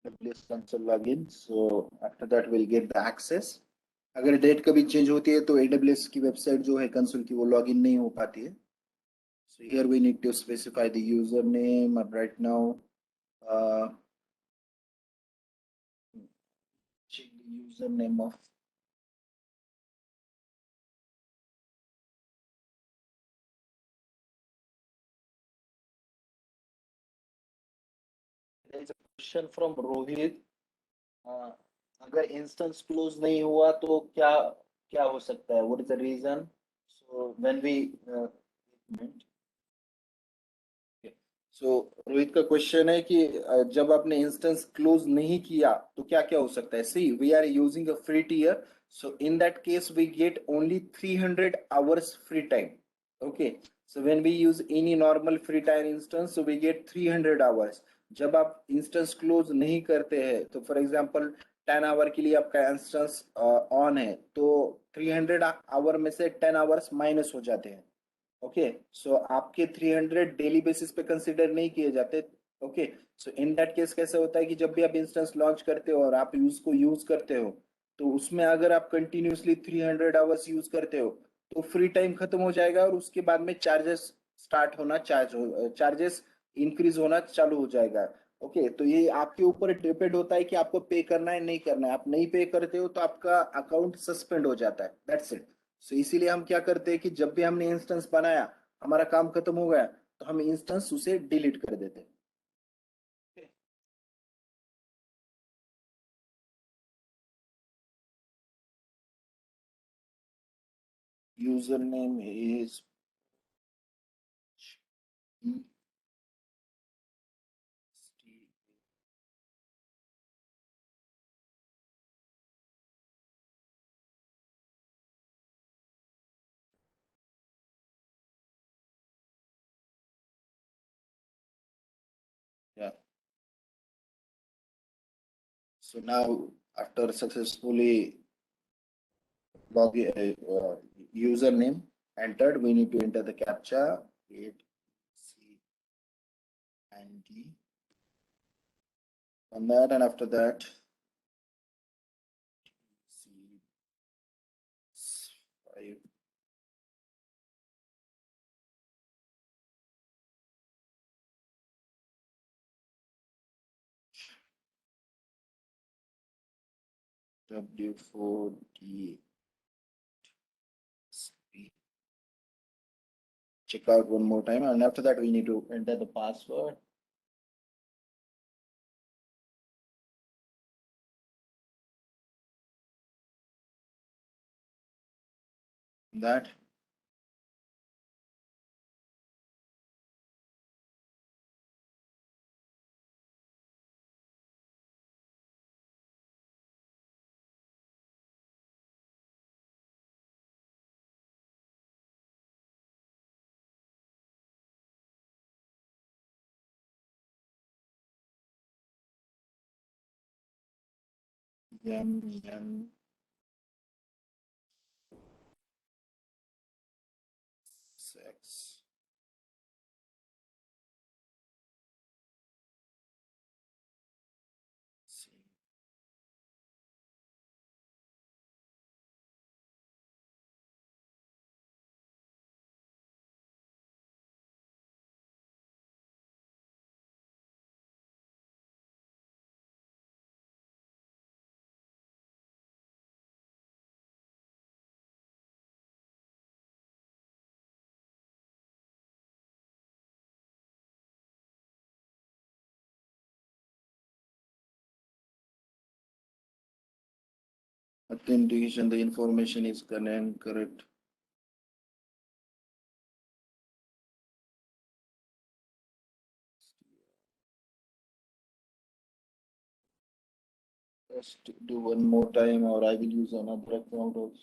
AWS console login. So after that we'll get the access. अगर date कभी change होती है तो AWS की website जो है console की वो लॉगिन नहीं हो पाती है. So here we need to specify the username. Right now, check the username of there is a question from Rohit. Uh, अगर इंस्टेंस क्लोज नहीं हुआ तो क्या क्या हो सकता है? What is the reason? So when we सो रोहित का क्वेश्चन है कि जब आपने इंस्टेंस क्लोज नहीं किया तो क्या क्या हो सकता है? See we are using a free tier, so in that case we get only 300 hours free time. Okay, so when we use any normal free time instance, so we get 300 hours. जब आप instance close नहीं करते हैं तो for example 10 our के लिए आपका instance on है तो 300 आवर में से 10 आवर्स माइनस हो जाते हैं. ओके, सो आपके 300 डेली बेसिस पे कंसिडर नहीं किए जाते. Okay, so in that case कैसे होता है कि जब भी आप इंस्टेंस लॉन्च करते हो और आप यूज करते हो तो उसमें अगर आप कंटिन्यूसली 300 आवर्स यूज करते हो तो फ्री टाइम खत्म हो जाएगा और उसके बाद में चार्जेस इंक्रीज होना चालू हो जाएगा. ओके, तो ये आपके ऊपर डिपेंड होता है कि आपको पे करना है नहीं करना है. आप नहीं पे करते हो तो आपका अकाउंट सस्पेंड हो जाता है. That's it. सो इसीलिए हम क्या करते हैं कि जब भी हमने इंस्टेंस बनाया, हमारा काम खत्म हो गया तो हम इंस्टेंस उसे डिलीट कर देते हैं. User name is yeah. So now after successfully login username entered, we need to enter the captcha 8C90 on that, and after that C5 W4D. Check out one more time, and after that we need to enter the password. That yum 6. Authentication, the information is correct. Just do one more time, or I will use another account also.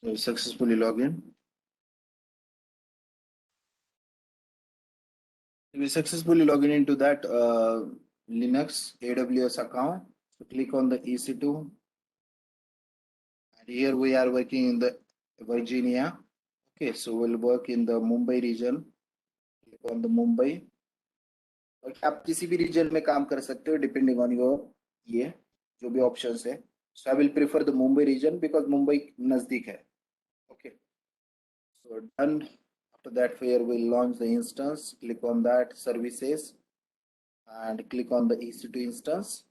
You successfully log in. We successfully log in into that Linux AWS account. So click on the EC2. And here we are working in the Virginia. Okay, so we'll work in the Mumbai region. Click on the Mumbai. Okay, आप किसी भी region में काम कर सकते हो depending on your ये जो भी options है. So I will prefer the Mumbai region because Mumbai नजदीक है. Okay. So done. After that, here we'll launch the instance. Click on that services and click on the EC2 instance.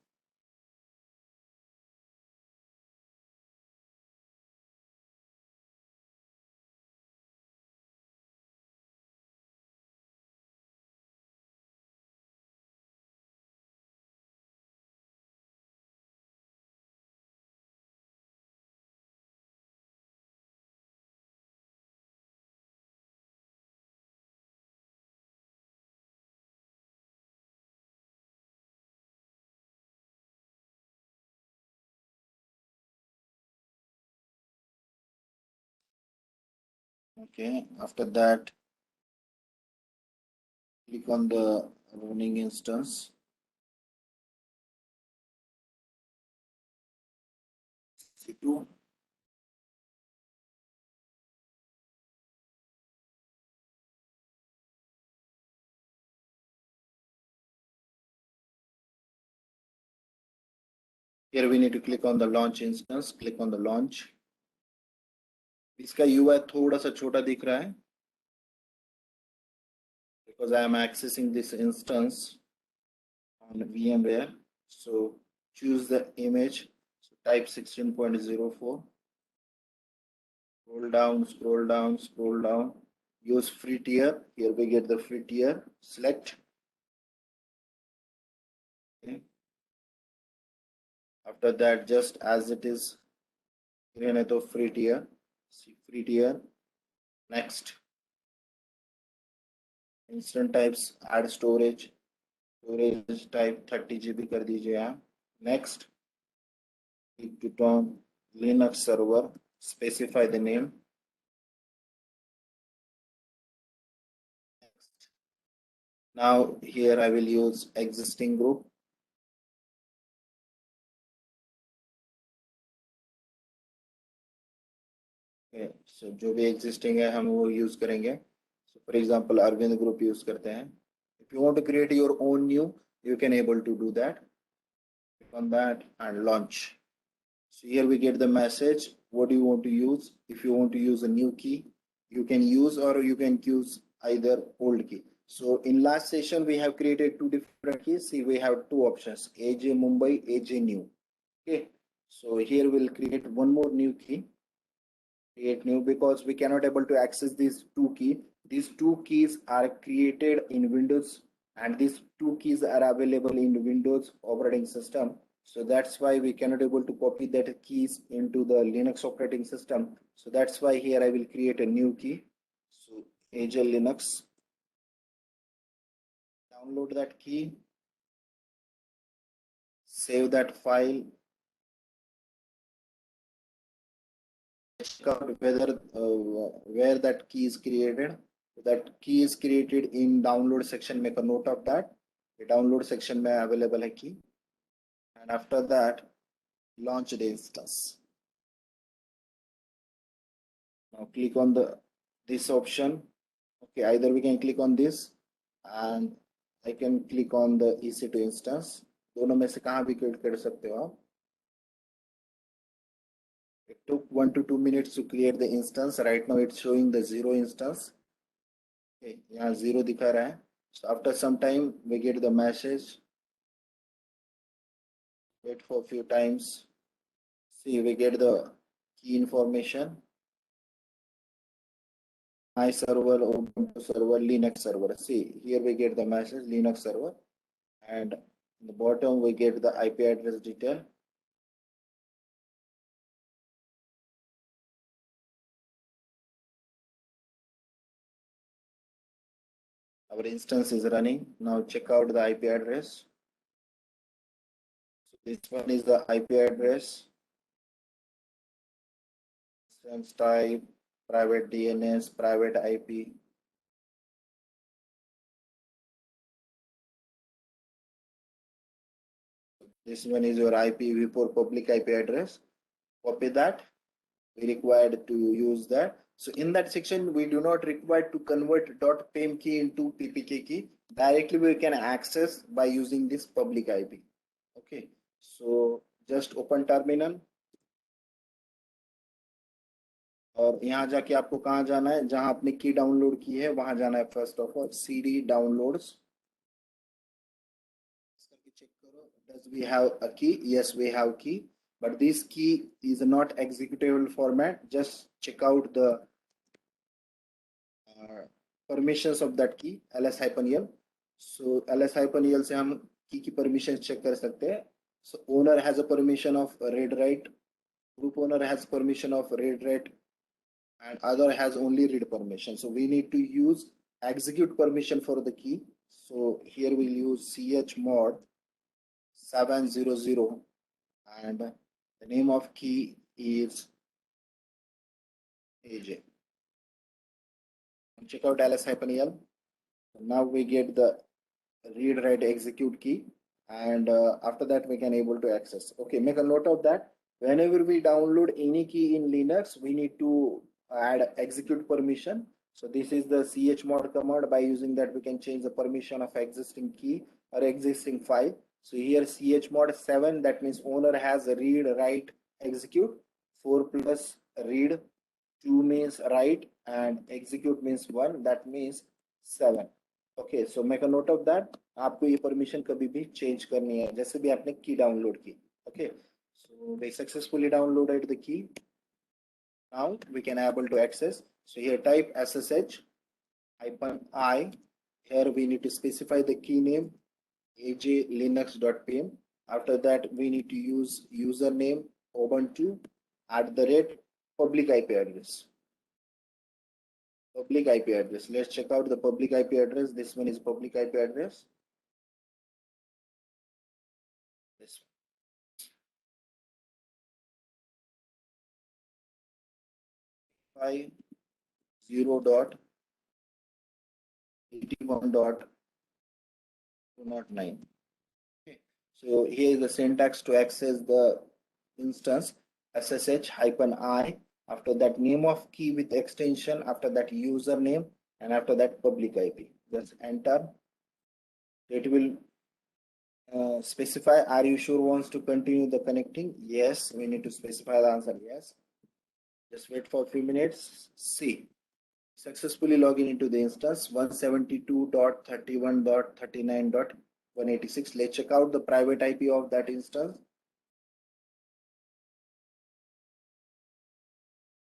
Okay. After that, click on the running instance. C2. Here we need to click on the launch instance. Click on the launch. इसका UI थोड़ा सा छोटा दिख रहा है because I am accessing this instance on VMware. So choose the image. So type 16.04. Scroll down, scroll down, scroll down. Use free tier. Here we get the free tier. Select. Okay. After that, just as it is, here to free tier. See free tier. Next. Instant types. Add storage. Storage type 30 GB कर दीजिए आप. Next. Click on Linux server. Specify the name. Next. Now here I will use existing group. Okay, so जो भी existing है हम वो use करेंगे. So for example, Arvind group use करते हैं. If you want to create your own new, you can able to do that. Click on that and launch. So here we get the message. What do you want to use? If you want to use a new key, you can use, or you can use either old key. So in last session, we have created two different keys. See, we have two options, AJ Mumbai, AJ new. Okay. So here we'll create one more new key. Create new because we cannot able to access these two keys. These two keys are created in Windows and these two keys are available in Windows operating system. So that's why we cannot able to copy that keys into the Linux operating system. So that's why here I will create a new key. So Agile Linux. Download that key. Save that file. Check out whether where that key is created. That key is created in download section. Make a note of that. The download section may available a key. And after that, launch the instance. Now click on this option. Okay, either we can click on this and I can click on the EC2 instance. दोनों में से कहाँ भी click कर सकते हो आप. It took 1 to 2 minutes to create the instance. Right now it's showing the 0 instance. Okay, यहाँ 0 दिखा रहा है. So after some time we get the message. Wait for a few times. See, we get the key information. My server, Ubuntu server, Linux server. See, here we get the message Linux server, and in the bottom we get the IP address detail. Our instance is running. Now check out the IP address. So this one is the IP address. Instance type, private DNS, private IP. This one is your IPv4 public IP address. Copy that. We required to use that. So in that section, we do not require to convert .pem key into PPK key. Directly we can access by using this public IP. Okay. So just open terminal. और यहाँ जाके आपको कहाँ जाना है, जहां आपने key download की है वहां जाना है. First of all CD downloads करके चेक करो. Does we have a key? Yes, we have key, but this key is not executable format. Just check out the permissions of that key, ls-l. So ls-l से हम key की permissions check कर सकते हैं. So owner has a permission of read write, group owner has permission of read write, and other has only read permission. So we need to use execute permission for the key. So here we'll use chmod 700 and the name of key is AJ. Check out ls-l. Now we get the read write execute key, and after that we can able to access. Okay, make a note of that. Whenever we download any key in Linux, we need to add execute permission. So this is the chmod command. By using that, we can change the permission of existing key or existing file. So here chmod 7, that means owner has read write execute. 4 plus read, 2 means write, and execute means 1, that means 7. Okay, so make a note of that. आपको ये permission कभी भी change करनी है जैसे भी आपने key download की. Okay, so we successfully downloaded the key. Now we can able to access. So here type ssh -i. Here we need to specify the key name ajlinux.pm. After that we need to use username ubuntu @ public IP address. Public IP address. Let's check out the public IP address. This one is public IP address. This one. 5.0.81.209. Okay. So here is the syntax to access the instance ssh-i. After that, name of key with extension. After that, username, and after that, public IP. Just enter. It will specify, are you sure wants to continue the connecting? Yes, we need to specify the answer. Yes. Just wait for a few minutes. See. Successfully login into the instance 172.31.39.186. Let's check out the private IP of that instance.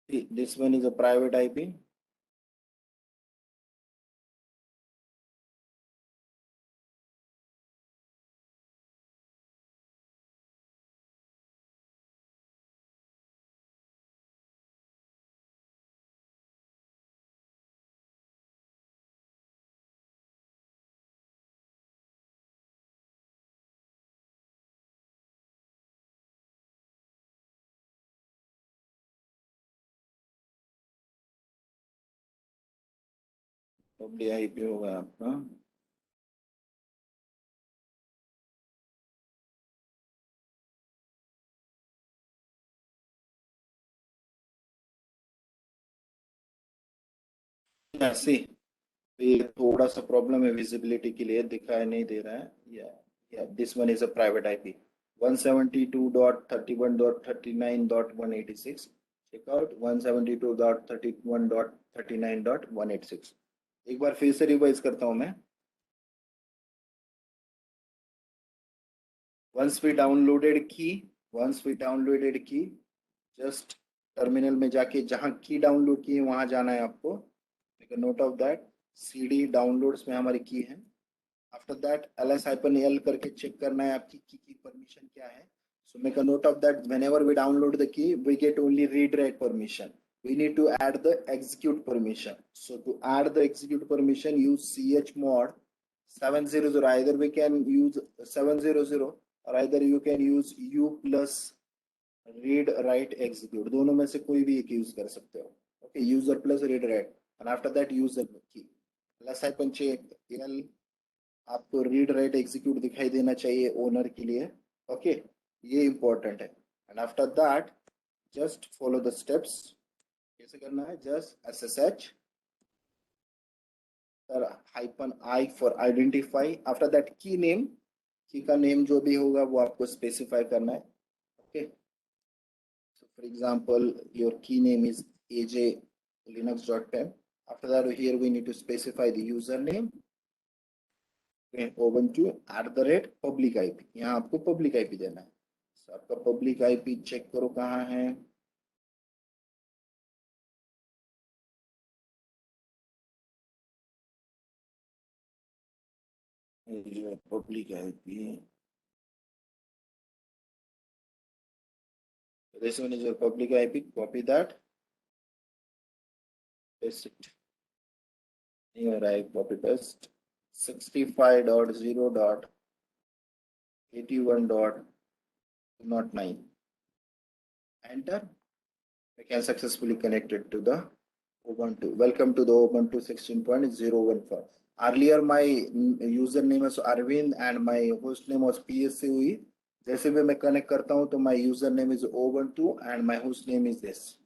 See, this one is a private IP. Public IP होगा आपका. See, ये थोड़ा सा problem है visibility के लिए, दिखाई नहीं दे रहा है. या this one is a private IP 172.31.39.186. check out 172.31.39.186. एक बार फिर से रिवाइज करता हूं मैं. once we downloaded key, just terminal में जाके जहां की डाउनलोड की है वहां जाना है आपको. Make a note of that. CD downloads में हमारी की है. आफ्टर दैट ls-l करके चेक करना है आपकी की परमिशन क्या है. So make a note of that. Whenever we download the key, we get only read write permission. We need to add the execute permission. So to add the execute permission, use chmod 700. Either we can use 700 or either you can use u plus read write execute, दोनों में से कोई भी एक use कर सकते हो। Okay, user plus read write and after that user की प्लस हाइफन चेक एल, आपको रीड राइट एग्जीक्यूट दिखाई देना चाहिए ओनर के लिए। ओके, ये इंपॉर्टेंट है। And after that just follow the steps. कैसे करना है, just SSH hyphen I for identify, after that की नेम, की का नेम जो भी होगा वो आपको स्पेसिफाई करना है। Okay, so for example your key name is aj linux.pem. After that here we need to specify the username, ubuntu @public ip, यहाँ आपको पब्लिक आईपी देना है। so, आपका पब्लिक आईपी चेक करो कहाँ है, public IP, this one is your public ip, copy that, paste it here, I copy paste 65.0.81.09, enter. We can successfully connected to the Ubuntu. Welcome to the Ubuntu 16.014. Earlier my username was Arvind and my host name was PSCOE. जैसे भी मैं connect करता हूँ तो my username is Ubuntu and my host name is this.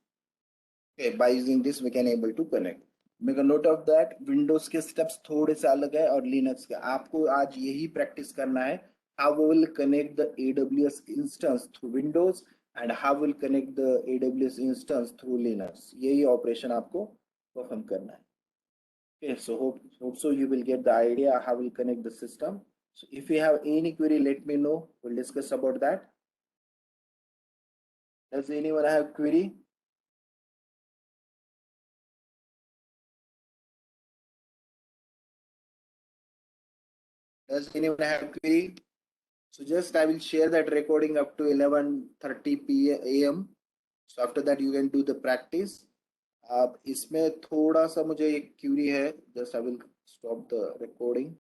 Okay, by using this we can able to connect. Make a note of that. Windows के steps थोड़े से अलग है और Linux के, आपको आज यही practice करना है. How we will connect the AWS instance through Windows and how will connect the AWS instance through Linux. यही operation आपको perform करना है. Okay, so hope so you will get the idea how we'll connect the system. So if you have any query, let me know. We'll discuss about that. Does anyone have query? Does anyone have query? So just I will share that recording up to 11:30 p.m. So after that you can do the practice. अब इसमें थोड़ा सा मुझे एक Curie है, just I will stop the recording.